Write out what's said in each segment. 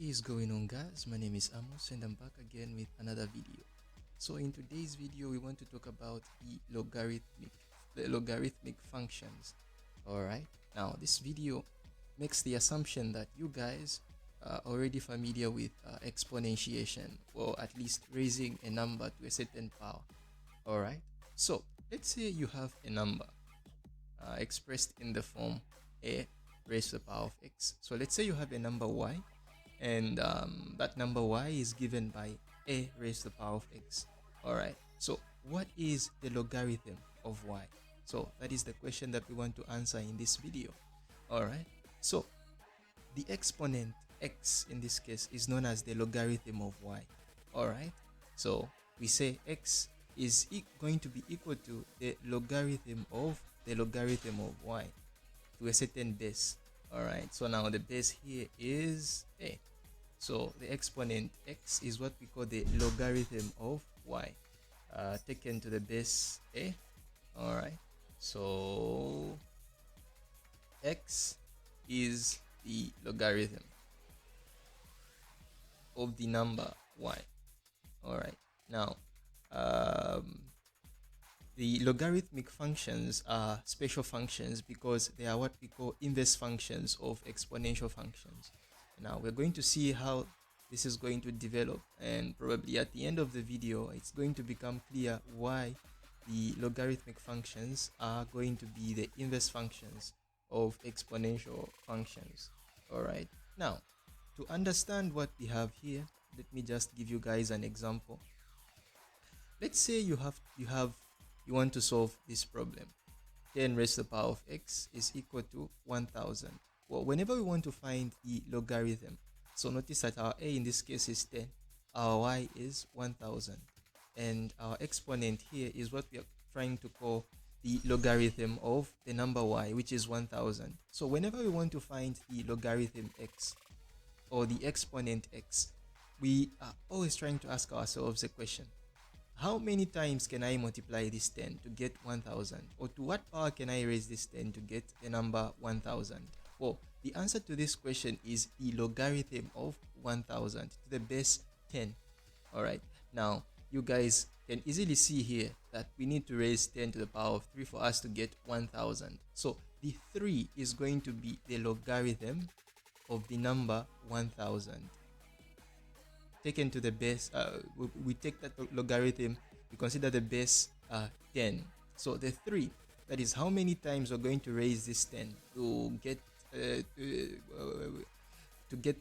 Is going on, guys? My name is Amos and I'm back again with another video. So in today's video we want to talk about the logarithmic functions. All right, now this video makes the assumption that you guys are already familiar with exponentiation, or at least raising a number to a certain power. All right, so let's say you have a number expressed in the form a raised to the power of x. So let's say you have a number y, and that number y is given by a raised to the power of x. All right, so what is the logarithm of y? So that is the question that we want to answer in this video. All right, so the exponent x in this case is known as the logarithm of y. All right, so we say x is going to be equal to the logarithm of y to a certain base. All right, so now the base here is a. So the exponent x is what we call the logarithm of y taken to the base a. All right, so x is the logarithm of the number y. All right, now the logarithmic functions are special functions because they are what we call inverse functions of exponential functions. Now we're going to see how this is going to develop, and probably at the end of the video it's going to become clear why the logarithmic functions are going to be the inverse functions of exponential functions. All right, now to understand what we have here, let me just give you guys an example. Let's say you want to solve this problem. 10 raised to the power of x is equal to 1000. Well, whenever we want to find the logarithm, so notice that our a in this case is 10, our y is 1000, and our exponent here is what we are trying to call the logarithm of the number y, which is 1000. So whenever we want to find the logarithm x or the exponent x, we are always trying to ask ourselves a question: how many times can I multiply this 10 to get 1000? Or to what power can I raise this 10 to get the number 1000? Well, the answer to this question is the logarithm of 1000 to the base 10. All right, now you guys can easily see here that we need to raise 10 to the power of 3 for us to get 1000. So the 3 is going to be the logarithm of the number 1000 taken to the base. We take that logarithm, we consider the base 10. So the 3, that is how many times we're going to raise this 10 to get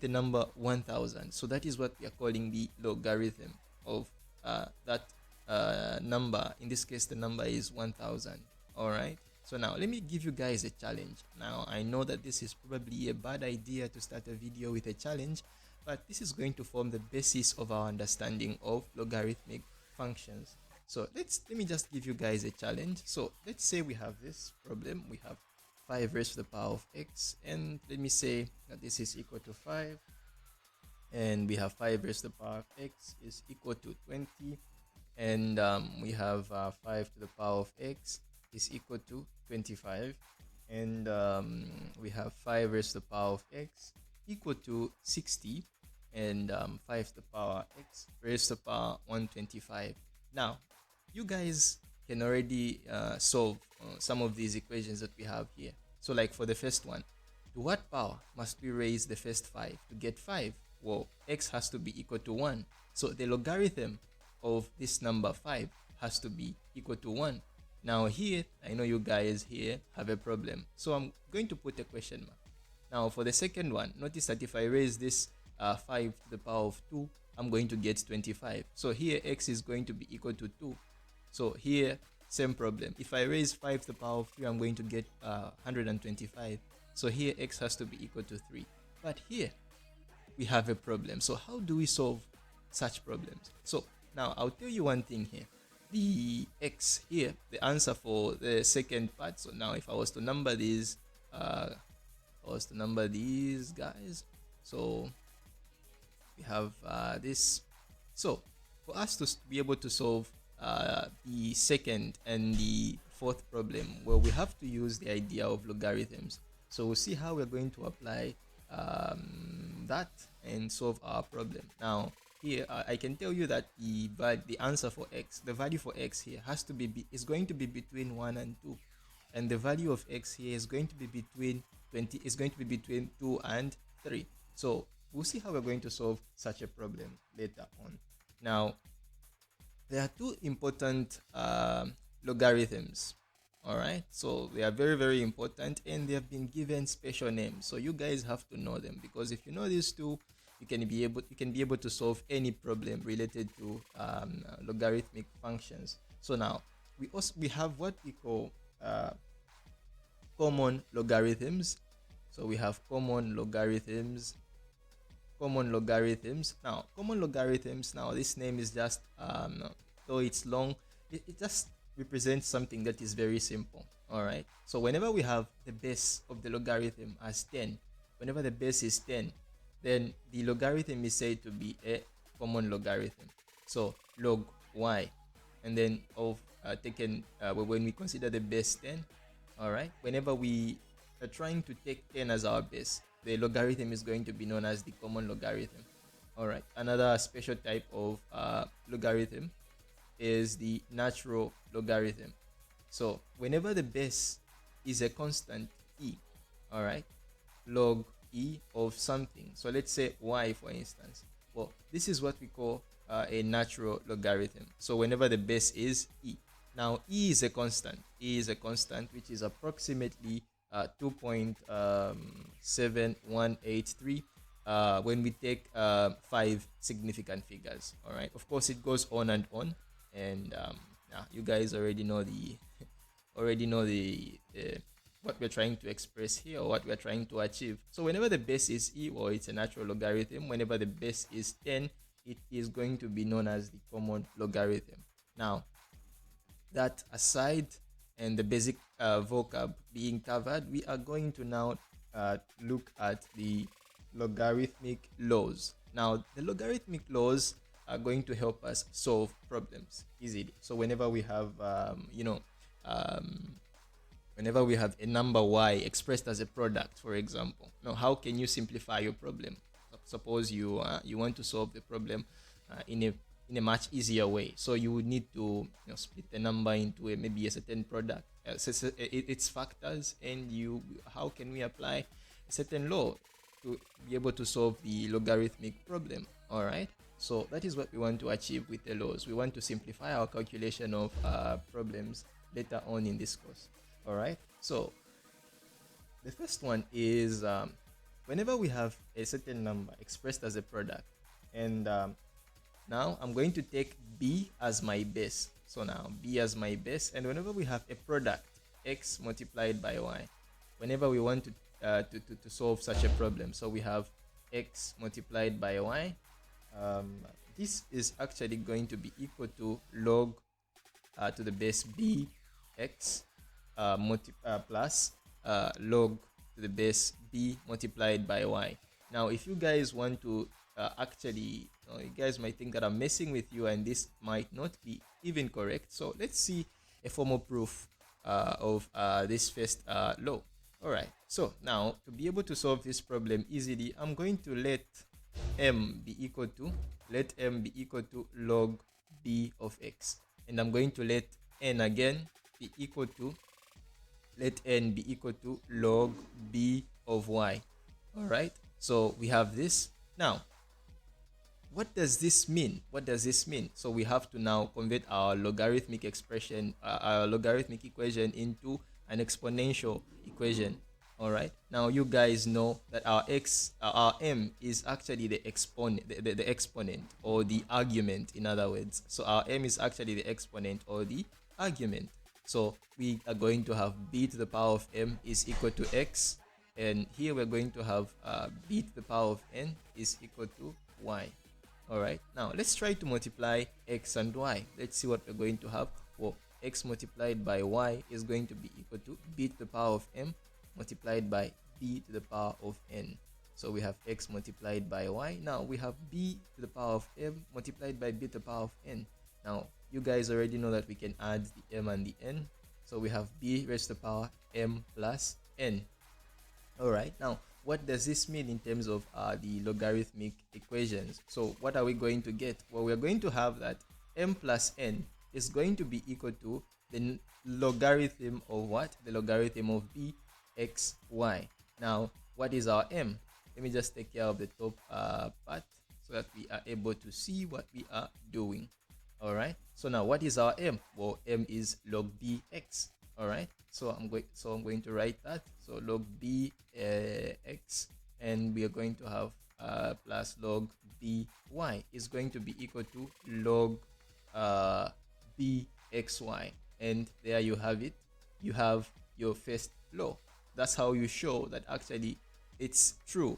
the number 1000. So that is what we are calling the logarithm of that number. In this case, the number is 1000. All right, so now let me give you guys a challenge. Now I know that this is probably a bad idea to start a video with a challenge, but this is going to form the basis of our understanding of logarithmic functions. So let me just give you guys a challenge. So let's say we have this problem. We have 5 raised to the power of x, and let me say that this is equal to 5, and we have 5 raised to the power of x is equal to 20, and we have 5 to the power of x is equal to 25, and we have 5 raised to the power of x equal to 60, and 5 to the power x raised to the power 125. Now you guys can already solve some of these equations that we have here. So like for the first one, to what power must we raise the first 5 to get 5? Well, x has to be equal to 1, so the logarithm of this number 5 has to be equal to 1. Now here, I know you guys here have a problem, so I'm going to put a question mark. Now for the second one, notice that if I raise this 5 to the power of 2, I'm going to get 25. So here x is going to be equal to 2. So here, same problem. If I raise 5 to the power of 3, I'm going to get 125. So here x has to be equal to 3. But here we have a problem. So how do we solve such problems? So now I'll tell you one thing here. The x here, the answer for the second part. So now if I was to number these, guys, so we have this. So for us to be able to solve the second and the fourth problem, well, we have to use the idea of logarithms. So we'll see how we're going to apply that and solve our problem. Now here I can tell you that the answer for x, the value for x here has to is going to be between 1 and 2, and the value of x here is going to be between 20 is going to be between 2 and 3. So we'll see how we're going to solve such a problem later on. Now there are two important logarithms. All right, so they are very, very important, and they have been given special names, so you guys have to know them, because if you know these two, you can be able to solve any problem related to logarithmic functions. So now we have what we call common logarithms. So we have common logarithms. Now common logarithms, now this name is just though it's long, it just represents something that is very simple. All right, so whenever we have the base of the logarithm as 10, whenever the base is 10, then the logarithm is said to be a common logarithm. So log y, and then of taken when we consider the base 10. All right, whenever we are trying to take 10 as our base, the logarithm is going to be known as the common logarithm. All right, another special type of logarithm is the natural logarithm. So whenever the base is a constant e, all right, log e of something, so let's say y for instance, well, this is what we call a natural logarithm. So whenever the base is e, now e is a constant, which is approximately 2.7183 when we take 5 significant figures. All right, of course it goes on and on, and you guys already know the what we're trying to express here, or what we're trying to achieve. So whenever the base is e, or it's a natural logarithm, whenever the base is 10, it is going to be known as the common logarithm. Now that aside, and the basic vocab being covered, we are going to now look at the logarithmic laws. Now the logarithmic laws are going to help us solve problems easily. So whenever we have whenever we have a number y expressed as a product, for example, now how can you simplify your problem? Suppose you want to solve the problem in a much easier way. So you would need to split the number into maybe a certain product, its factors, and how can we apply a certain law to be able to solve the logarithmic problem? All right, so that is what we want to achieve with the laws. We want to simplify our calculation of problems later on in this course. All right, so the first one is whenever we have a certain number expressed as a product, and now I'm going to take b as my base. So now b as my base, and whenever we have a product x multiplied by y, whenever we want to solve such a problem, so we have x multiplied by y, this is actually going to be equal to log to the base b x plus log to the base b multiplied by y. Now if you guys want to actually, you guys might think that I'm messing with you, and this might not be even correct. So let's see a formal proof of this first law. All right, so now to be able to solve this problem easily, I'm going to let m be equal to log b of x, and I'm going to let n again be equal to log b of y. All right, so we have this. Now what does this mean? So we have to now convert our logarithmic expression, our logarithmic equation, into an exponential equation. All right, now you guys know that our m is actually the exponent, the exponent, or the argument, in other words. So our m is actually the exponent or the argument. So we are going to have b to the power of m is equal to x, and here we're going to have b to the power of n is equal to y. All right, now let's try to multiply x and y. Let's see what we're going to have. Well, x multiplied by y is going to be equal to b to the power of m multiplied by b to the power of n. So we have x multiplied by y. Now we have b to the power of m multiplied by b to the power of n. Now you guys already know that we can add the m and the n. So we have b raised to the power m plus n. All right, now what does this mean in terms of the logarithmic equations? So what are we going to get? Well, we're going to have that m plus n is going to be equal to the logarithm of what? The logarithm of b x y. Now, what is our m? Let me just take care of the top part so that we are able to see what we are doing. All right. So now, what is our m? Well, m is log bx. All right. So I'm going to write that. So log bx, and we are going to have plus log by is going to be equal to log bxy, and there you have it. You have your first law. That's how you show that actually it's true.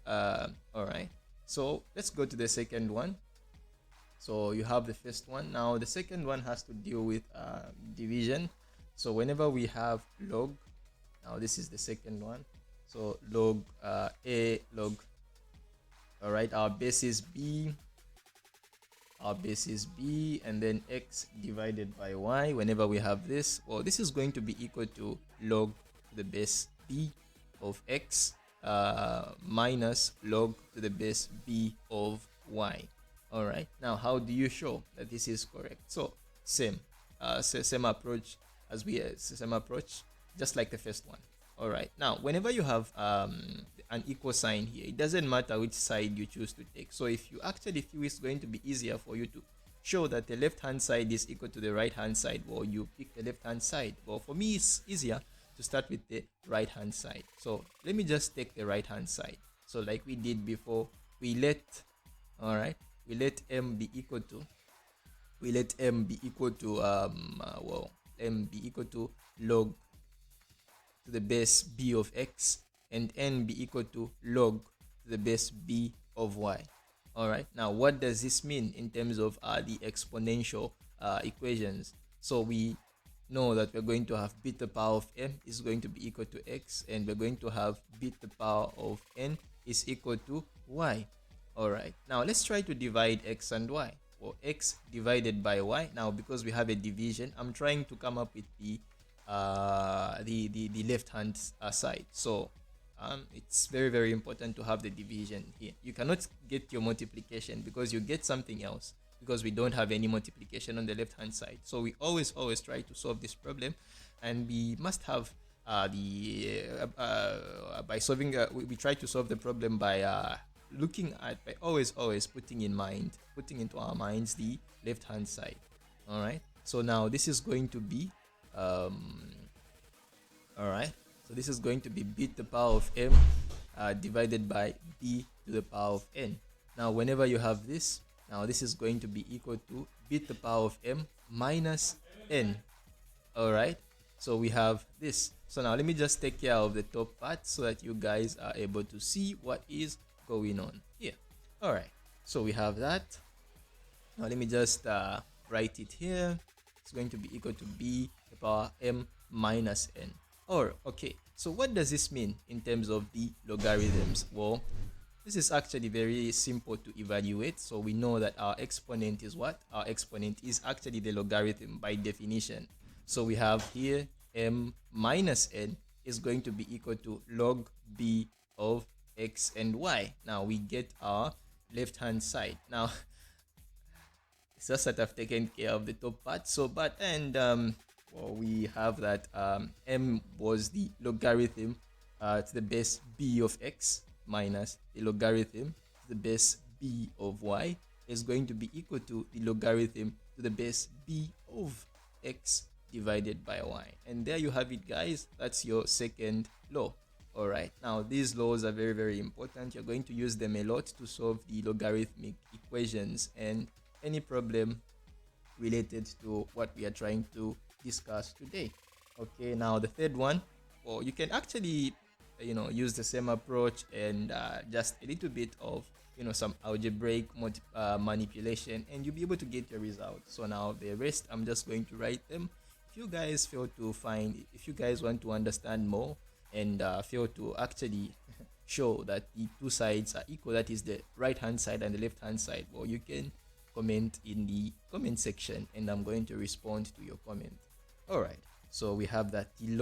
All right. So let's go to the second one. So you have the first one. Now the second one has to deal with division. So whenever we have log, now this is the second one. So log a log. All right, our base is b. Our base is b, and then x divided by y. Whenever we have this, well, this is going to be equal to log to the base b of x minus log to the base b of y. All right. Now, how do you show that this is correct? So same approach as same approach, just like the first one. All right. Now, whenever you have an equal sign here, it doesn't matter which side you choose to take. So if you actually feel it's going to be easier for you to show that the left hand side is equal to the right hand side, well, you pick the left hand side. Well, for me, it's easier to start with the right hand side. So let me just take the right hand side. So like we did before, we let m be equal to m be equal to log to the base b of x, and n be equal to log to the base b of y. All right. Now, what does this mean in terms of the exponential equations? So we know that we're going to have b to the power of m is going to be equal to x, and we're going to have b to the power of n is equal to y. All right. Now, let's try to divide x and y. Well, x divided by y. Now, because we have a division, I'm trying to come up with the left hand side. So it's very, very important to have the division here. You cannot get your multiplication because you get something else, because we don't have any multiplication on the left hand side. So we always try to solve this problem, and we must have by solving we try to solve the problem by looking at, by always putting into our minds the left hand side. All right. So now this is going to be all right. So this is going to be b to the power of m divided by b to the power of n. Now, whenever you have this, now this is going to be equal to b to the power of m minus n. All right. So we have this. So now let me just take care of the top part so that you guys are able to see what is going on here. All right. So we have that. Now let me just write it here. It's going to be equal to b to the power m minus n. Or okay, so what does this mean in terms of the logarithms? Well, this is actually very simple to evaluate. So we know that our exponent is what? Our exponent is actually the logarithm by definition. So we have here m minus n is going to be equal to log b of x and y. Now we get our left hand side. Now it's just that I've taken care of the top part. So well, we have that m was the logarithm to the base b of x minus the logarithm to the base b of y is going to be equal to the logarithm to the base b of x divided by y. And there you have it, guys. That's your second law. All right. Now, these laws are very, very important. You're going to use them a lot to solve the logarithmic equations and any problem related to what we are trying to discuss today. Okay. Now, the third one, well, you can actually, use the same approach and just a little bit of, some algebraic manipulation, and you'll be able to get your results. So now the rest, I'm just going to write them. If you guys if you guys want to understand more and fail to actually show that the two sides are equal, that is the right hand side and the left hand side, well, you can comment in the comment section and I'm going to respond to your comment. All right. So we have that the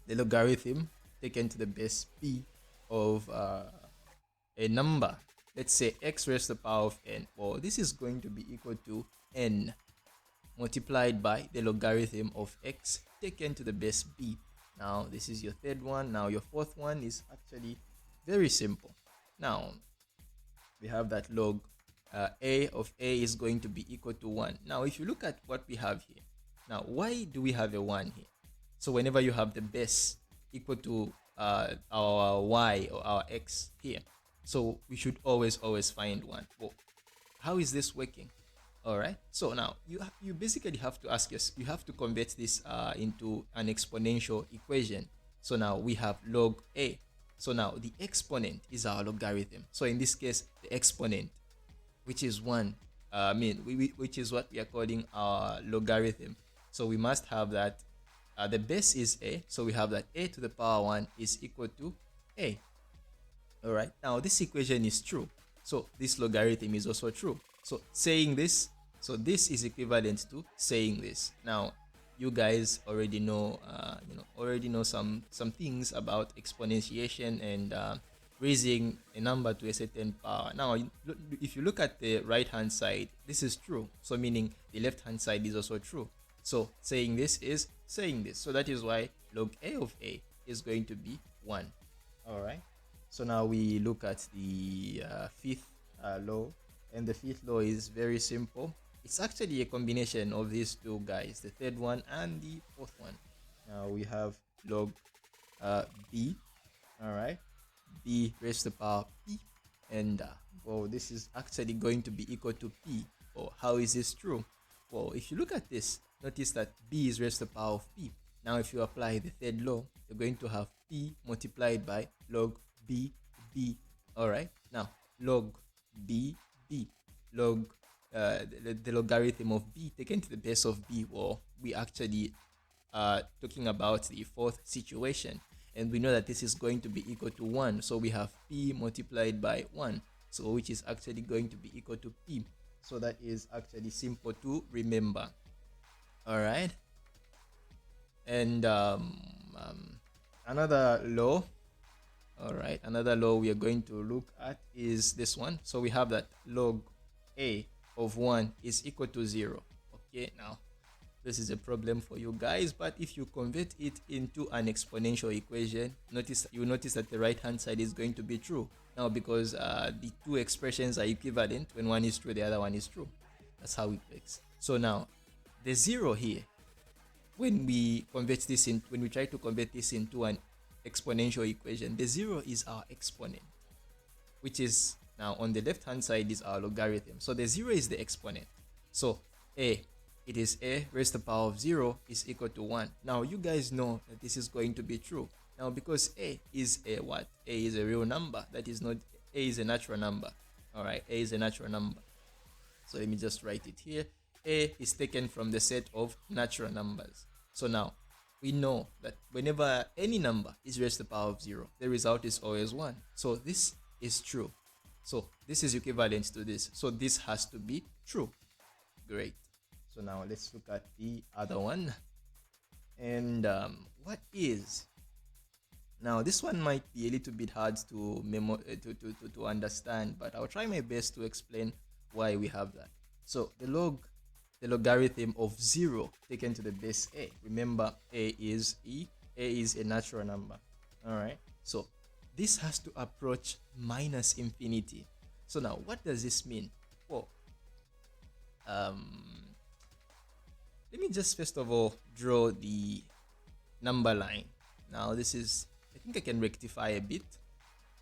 logarithm taken to the base b of a number. Let's say x raised to the power of n. Well, this is going to be equal to n multiplied by the logarithm of x taken to the base b. Now, this is your third one. Now, your fourth one is actually very simple. Now, we have that log a of a is going to be equal to 1. Now, if you look at what we have here, now, why do we have a 1 here? So, whenever you have the base equal to our y or our x here, so we should always find 1. Well, how is this working? All right, so now you basically have to ask yourself, you have to convert this into an exponential equation. So now we have log a. So now the exponent is our logarithm. So in this case, the exponent, which is 1, which is what we are calling our logarithm. So we must have that the base is a. So we have that a to the power 1 is equal to a. All right, now this equation is true. So this logarithm is also true. So saying this, so this is equivalent to saying this. Now, you guys already know, some things about exponentiation and raising a number to a certain power. Now, if you look at the right hand side, this is true. So meaning the left hand side is also true. So saying this is saying this. So that is why log a of a is going to be 1. All right. So now we look at the fifth law, and the fifth law is very simple. It's actually a combination of these two guys, the third one and the fourth one. Now we have log b, all right, b raised to the power p, and well, this is actually going to be equal to p. Well, how is this true? Well, if you look at this, notice that b is raised to the power of p. Now if you apply the third law, you're going to have p multiplied by log b. All right, now log b, log the logarithm of b taken to the base of b. Well, we actually talking about the fourth situation, and we know that this is going to be equal to 1. So we have p multiplied by 1, so which is actually going to be equal to p. So that is actually simple to remember. All right, and another law. All right, another law we are going to look at is this one. So we have that log a of 1 is equal to 0. Okay, now this is a problem for you guys, but if you convert it into an exponential equation, you notice that the right hand side is going to be true. Now, because the two expressions are equivalent, when one is true, the other one is true. That's how it works. So now the 0 here, when we try to convert this into an exponential equation, the 0 is our exponent, which is now on the left hand side is our logarithm. So the 0 is the exponent. So it is a raised to the power of 0 is equal to 1. Now you guys know that this is going to be true. Now because a is a what? A is a real number. That is not, a is a natural number. All right, a is a natural number. So let me just write it here. A is taken from the set of natural numbers. So now we know that whenever any number is raised to the power of 0, the result is always 1. So this is true. So this is equivalent to this. So this has to be true. Great. So now let's look at the other one. And what is? Now this one might be a little bit hard to understand, but I'll try my best to explain why we have that. So the logarithm of 0 taken to the base a. Remember, a is a natural number. All right. So this has to approach minus infinity. So now what does this mean? Well, let me just first of all draw the number line. Now this is, I think I can rectify a bit.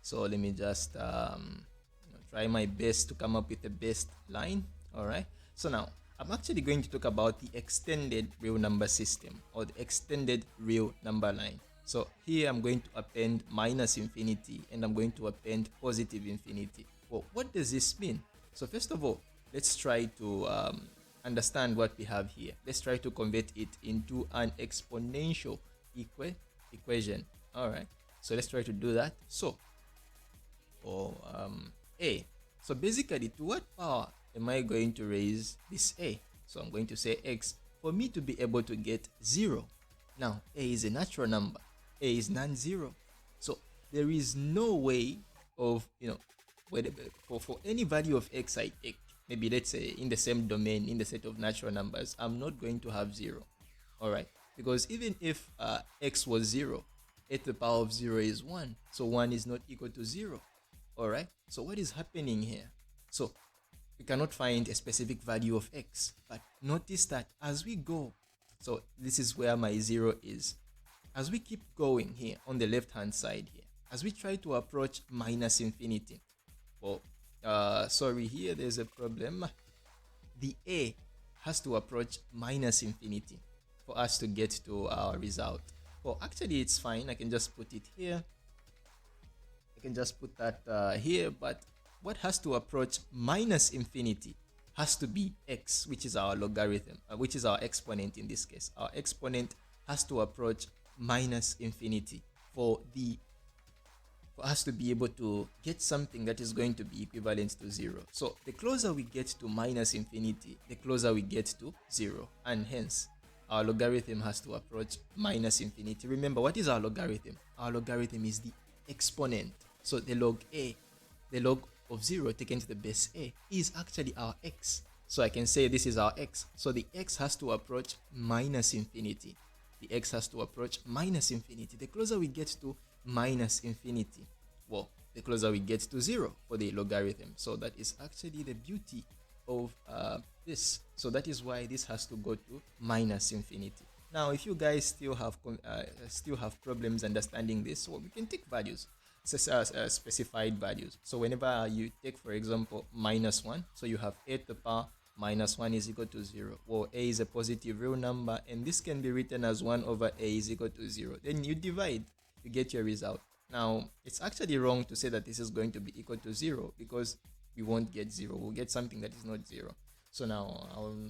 So let me just try my best to come up with the best line. All right. So now I'm actually going to talk about the extended real number system, or the extended real number line. So here I'm going to append minus infinity, and I'm going to append positive infinity. Well, what does this mean? So first of all, let's try to understand what we have here. Let's try to convert it into an exponential equation. All right. So let's try to do that. So for a, so basically, to what power am I going to raise this a? So I'm going to say x for me to be able to get 0. Now a is a natural number. A is non-zero. So there is no way of, for any value of x I take, maybe let's say in the same domain, in the set of natural numbers, I'm not going to have 0. All right, because even if x was 0, a to the power of 0 is 1, so 1 is not equal to 0. All right, so what is happening here? So we cannot find a specific value of x, but notice that as we go, so this is where my 0 is. As we keep going here on the left hand side here, as we try to approach minus infinity, well, sorry, here there's a problem. The a has to approach minus infinity for us to get to our result. Well, actually it's fine, I can just put it here, I can just put that here, but what has to approach minus infinity has to be x, which is our logarithm, which is our exponent in this case. Our exponent has to approach minus infinity for us to be able to get something that is going to be equivalent to 0. So the closer we get to minus infinity, the closer we get to 0, and hence our logarithm has to approach minus infinity. Remember, what is our logarithm? Our logarithm is the exponent. So the log a, the log of 0 taken to the base a, is actually our x. So I can say this is our x. So the x has to approach minus infinity. The x has to approach minus infinity. The closer we get to minus infinity, well, the closer we get to 0 for the logarithm. So that is actually the beauty of this. So that is why this has to go to minus infinity. Now, if you guys still have problems understanding this, well, we can take values, specified values. So whenever you take, for example, minus 1, so you have a to the power minus 1 is equal to 0. Well, a is a positive real number, and this can be written as 1 over a is equal to 0. Then you divide, you get your result. Now, it's actually wrong to say that this is going to be equal to 0, because we won't get 0. We'll get something that is not 0. So now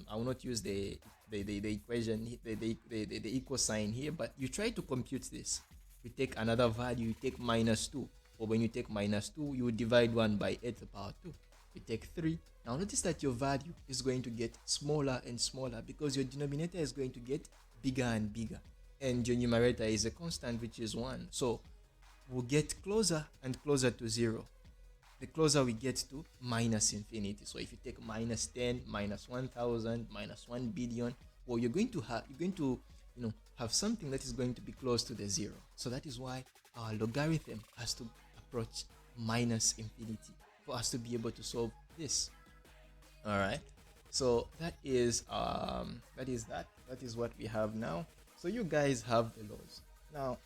I will not use the equation, the equal sign here, but you try to compute this. You take another value, you take minus 2. Or when you take minus 2, you divide 1 by a to the power 2. You take 3. Now notice that your value is going to get smaller and smaller, because your denominator is going to get bigger and bigger, and your numerator is a constant, which is 1. So we'll get closer and closer to 0 the closer we get to minus infinity. So if you take minus 10, minus 1000, minus 1 billion, well, you're going to have something that is going to be close to the 0. So that is why our logarithm has to approach minus infinity for us to be able to solve this. All right, so that is what we have now. So you guys have the laws now.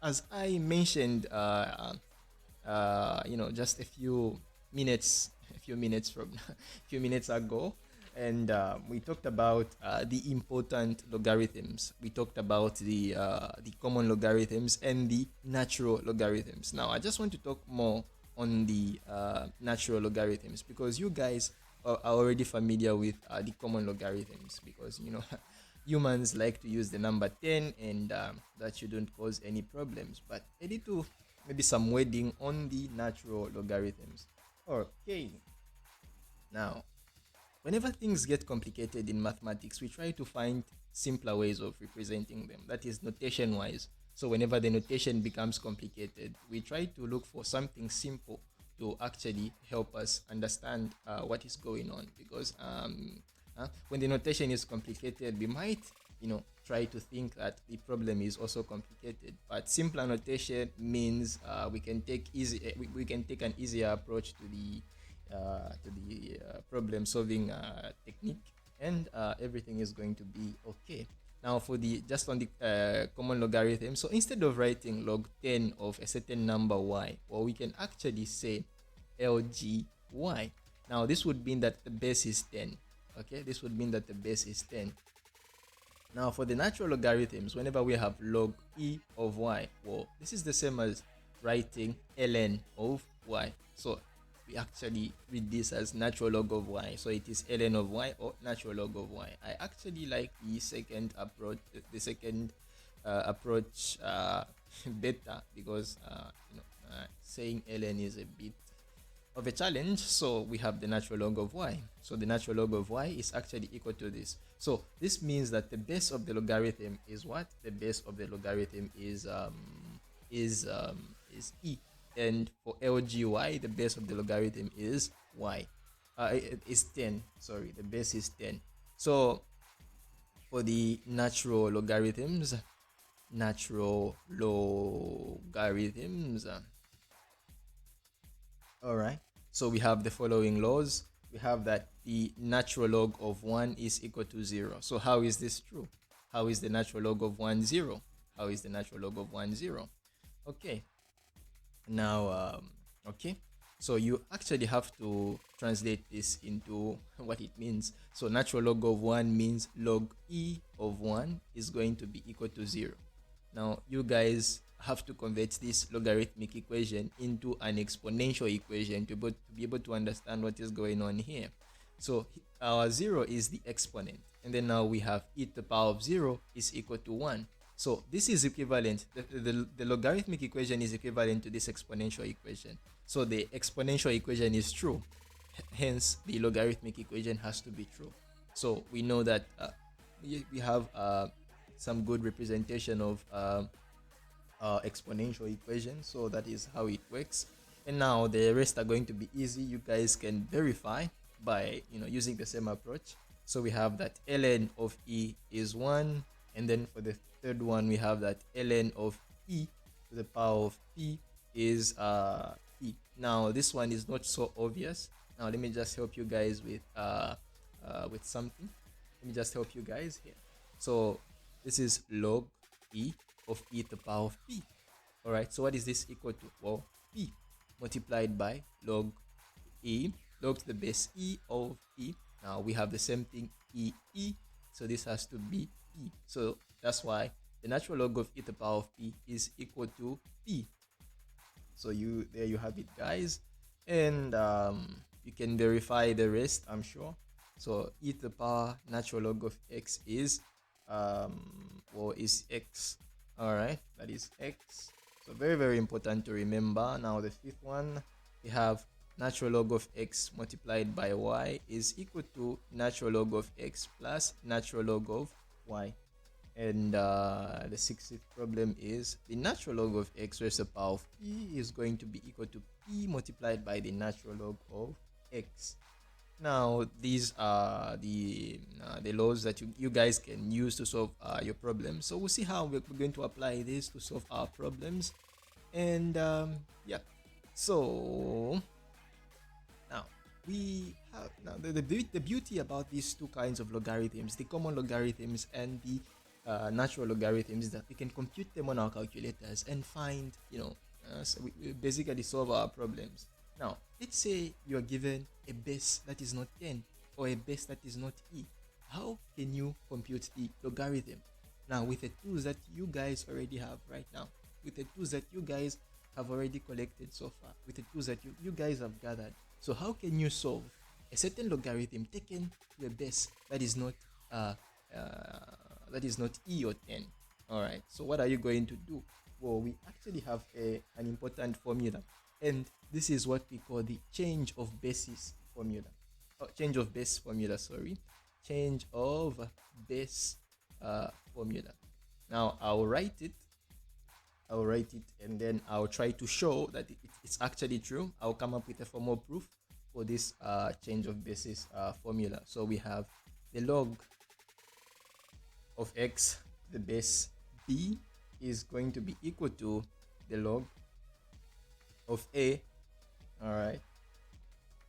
As I mentioned, just a few minutes ago, and we talked about the important logarithms. We talked about the common logarithms and the natural logarithms. Now I just want to talk more on the natural logarithms, because you guys are already familiar with the common logarithms, because humans like to use the number 10, and that shouldn't cause any problems. But I need to maybe some wording on the natural logarithms. Okay, now whenever things get complicated in mathematics, we try to find simpler ways of representing them, that is notation wise. So whenever the notation becomes complicated, we try to look for something simple to actually help us understand what is going on, because when the notation is complicated, we might try to think that the problem is also complicated. But simpler notation means we can take an easier approach to the problem solving technique, and everything is going to be okay. Now for just on the common logarithm, so instead of writing log 10 of a certain number y, well, we can actually say LGY. Now this would mean that the base is 10. Okay, this would mean that the base is 10. Now for the natural logarithms, whenever we have log e of y, well, this is the same as writing ln of y. So we actually read this as natural log of y. So it is ln of y or natural log of y. I actually like the second approach, better, because saying ln is a bit of a challenge. So we have the natural log of y. So the natural log of y is actually equal to this. So this means that the base of the logarithm is what? The base of the logarithm is is e, and for LGY, the base of the logarithm is y. Is 10. Sorry, the base is 10. So for the natural logarithms. All right. So we have the following laws. We have that the natural log of 1 is equal to 0. So how is this true? How is the natural log of 1 0? How is the natural log of 1 0? Okay. Now, okay. So you actually have to translate this into what it means. So natural log of 1 means log e of 1 is going to be equal to 0. Now, you guys have to convert this logarithmic equation into an exponential equation to be able to understand what is going on here. So our 0 is the exponent. And then now we have e to the power of 0 is equal to 1. So this is equivalent, the logarithmic equation is equivalent to this exponential equation. So the exponential equation is true. Hence, the logarithmic equation has to be true. So we know that we have some good representation of exponential equation. So that is how it works. And now the rest are going to be easy. You guys can verify by using the same approach. So we have that ln of e is 1, and then for the third one we have that ln of e to the power of p is e. Now this one is not so obvious. Now let me just help you guys with something. Let me just help you guys here. So this is log e of e to the power of p. All right. So what is this equal to? Well, p multiplied by log e, log to the base e of e. Now we have the same thing, e. So this has to be p. So that's why the natural log of e to the power of p is equal to p. So there you have it, guys. And you can verify the rest, I'm sure. So e to the power natural log of x is is x. All right, that is x. So very, very important to remember. Now the fifth one, we have natural log of x multiplied by y is equal to natural log of x plus natural log of y. And the sixth problem is the natural log of x raised to the power of p is going to be equal to p multiplied by the natural log of x. Now these are the laws that you guys can use to solve your problems. So we'll see how we're going to apply this to solve our problems. And yeah, so now we have the beauty about these two kinds of logarithms, the common logarithms and the natural logarithms, is that we can compute them on our calculators and find so we basically solve our problems. Now, let's say you are given a base that is not 10 or a base that is not e. How can you compute the logarithm? Now, with the tools that you guys already have right now, with the tools that you guys have already collected so far, with the tools that you guys have gathered. So how can you solve a certain logarithm taken to a base that is not e or 10? All right. So what are you going to do? Well, we actually have an important formula. And this is what we call the change of basis formula. Change of base formula, sorry. Change of base formula. Now, I'll write it and then I'll try to show that it's actually true. I'll come up with a formal proof for this change of basis formula. So we have the log of x, the base b, is going to be equal to the log of a, all right,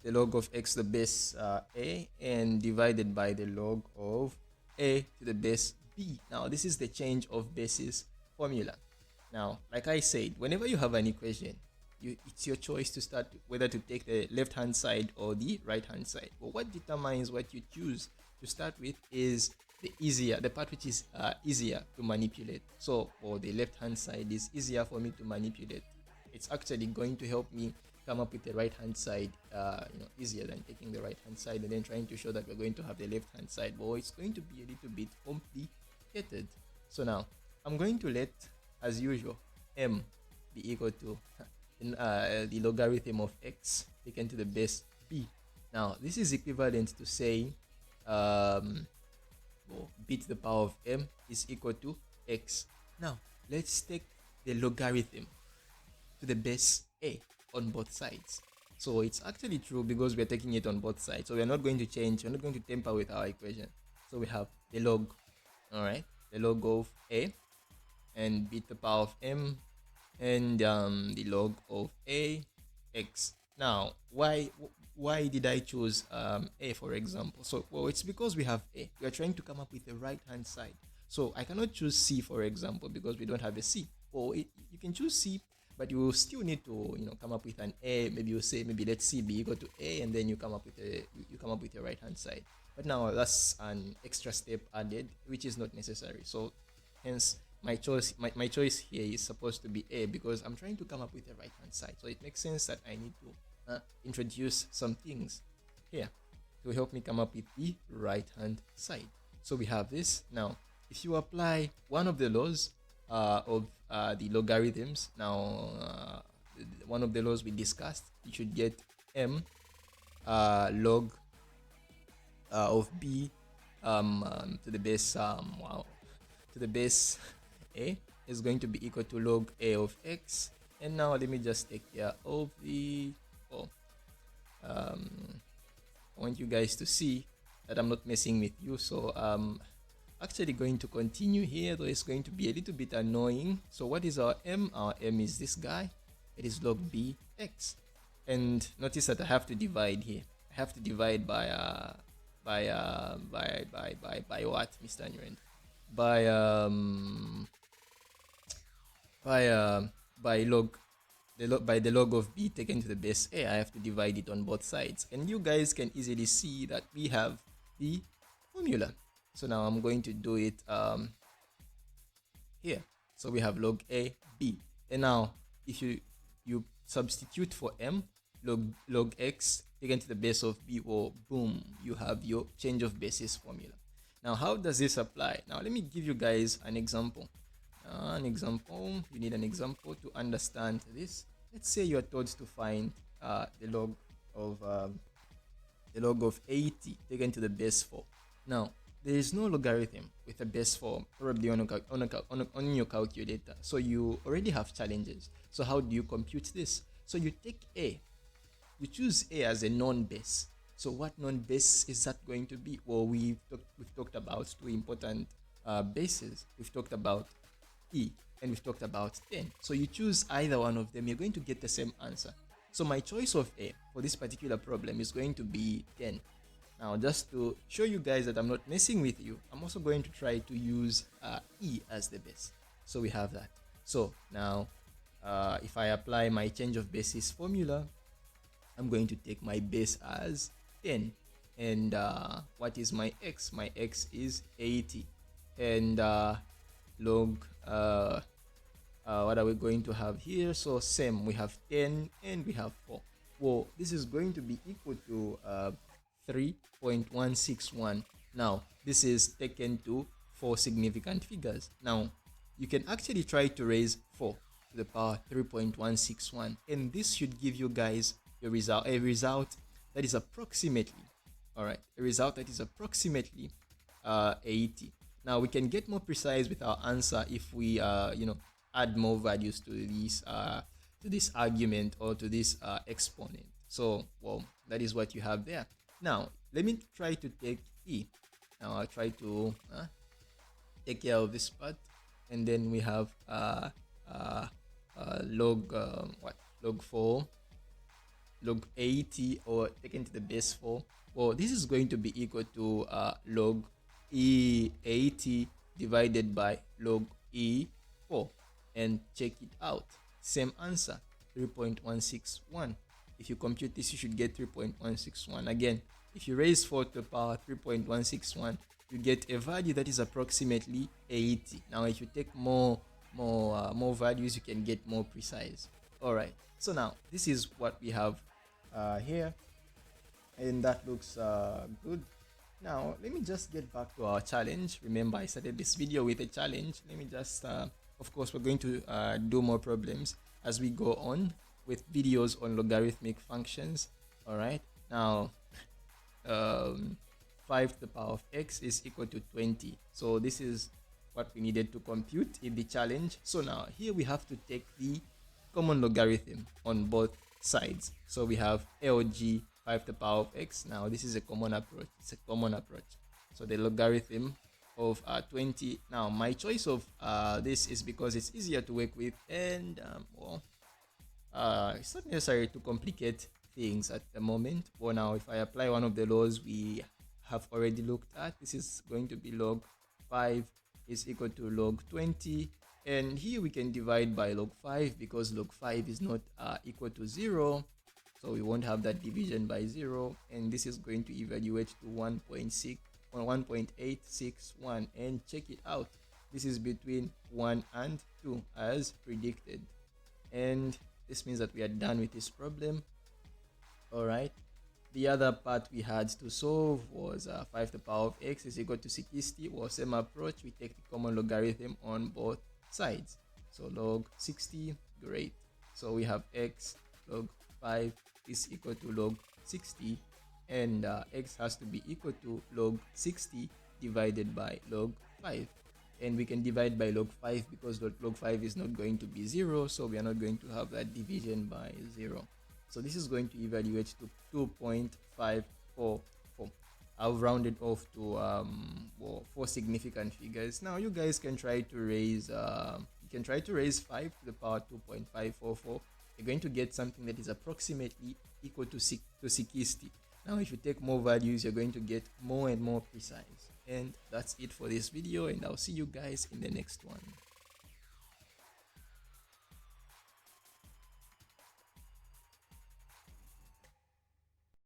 the log of x to the base a, and divided by the log of a to the base b. Now this is the change of basis formula. Now, like I said, whenever you have an equation, it's your choice to start whether to take the left hand side or the right hand side. But what determines what you choose to start with is the part which is easier to manipulate. So for the left hand side is easier for me to manipulate. It's actually going to help me come up with the right hand side easier than taking the right hand side and then trying to show that we're going to have the left hand side. Well, it's going to be a little bit complicated. So now I'm going to let, as usual, m be equal to the logarithm of x taken to the base b. Now this is equivalent to saying b to the power of m is equal to x. Now let's take the logarithm to the base a on both sides. So it's actually true because we're taking it on both sides. So we're not going to change, we're not going to tamper with our equation. So we have the log, all right, the log of a and b to the power of m, and the log of a x. Now, why did I choose a, for example? So, well, it's because we have a. We are trying to come up with the right-hand side. So I cannot choose c, for example, because we don't have a c. Or you can choose c, but you will still need to, come up with an a. Maybe you say, maybe let c be equal to a, and then you come up with a right-hand side. But now that's an extra step added, which is not necessary. So hence my choice here is supposed to be a, because I'm trying to come up with a right hand side. So it makes sense that I need to introduce some things here to help me come up with the right hand side. So we have this. Now if you apply one of the laws of the logarithms, now one of the laws we discussed, you should get m log of b to the base to the base a is going to be equal to log a of x. And now let me just take care of the I want you guys to see that I'm not messing with you. So actually going to continue here, though it's going to be a little bit annoying. So what is our m? Our m is this guy. It is log b x. And notice that I have to divide here. I have to divide by what, Mr. Nguyen? By the log of b taken to the base a. I have to divide it on both sides, and you guys can easily see that we have the formula. So now I'm going to do it here. So we have log a b, and now if you substitute for m, log x taken to the base of b, or boom, you have your change of basis formula. Now how does this apply? Now let me give you guys an example. You need an example to understand this. Let's say you are told to find the log of 80 taken to the base 4. Now there is no logarithm with a base 4 probably on your calculator, so you already have challenges. So how do you compute this? So you take a, you choose a as a non-base. So what non-base is that going to be? Well, we've talked about two important bases. We've talked about e, and we've talked about 10. So you choose either one of them, you're going to get the same answer. So my choice of a for this particular problem is going to be 10. Now just to show you guys that I'm not messing with you, I'm also going to try to use e as the base. So we have that. So now if I apply my change of basis formula, I'm going to take my base as 10, and what is my x? My x is 80, and log what are we going to have here? So same, we have 10 and we have 4. Well, this is going to be equal to 3.161. Now this is taken to 4 significant figures. Now you can actually try to raise 4 to the power 3.161, and this should give you guys a result that is approximately, all right, a result that is approximately 80. Now we can get more precise with our answer if we add more values to this argument or to this exponent. So well, that is what you have there. Now let me try to take e. Now I'll try to take care of this part, and then we have log 4, log 80, or taken to the base 4. Well, this is going to be equal to log e80 divided by log e4, and check it out, same answer, 3.161. If you compute this, you should get 3.161. Again, if you raise 4 to the power 3.161, you get a value that is approximately 80. Now if you take more values, you can get more precise. All right, so now this is what we have here, and that looks good. Now let me just get back to our challenge. Remember, I started this video with a challenge. Let me just of course we're going to do more problems as we go on with videos on logarithmic functions. All right, now 5 to the power of x is equal to 20. So this is what we needed to compute in the challenge. So now here we have to take the common logarithm on both sides. So we have log 5 to the power of x. Now this is a common approach. It's a common approach. So the logarithm of 20. Now my choice of this is because it's easier to work with, and it's not necessary to complicate things at the moment. Well, now if I apply one of the laws we have already looked at, this is going to be log 5 is equal to log 20, and here we can divide by log 5 because log 5 is not equal to 0, so we won't have that division by 0, and this is going to evaluate to 1.6 or 1.861, and check it out, this is between 1 and 2 as predicted, and this means that we are done with this problem. All right, the other part we had to solve was 5 to the power of x is equal to 60. Well, same approach, we take the common logarithm on both sides. So log 60, great. So we have x log 5 is equal to log 60, and x has to be equal to log 60 divided by log 5. And we can divide by log 5 because log 5 is not going to be 0, so we are not going to have that division by 0. So this is going to evaluate to 2.544. I've rounded off to 4 significant figures. Now you guys can try to raise 5 to the power 2.544. You're going to get something that is approximately equal to 60. Now if you take more values, you're going to get more and more precise. And that's it for this video, and I'll see you guys in the next one.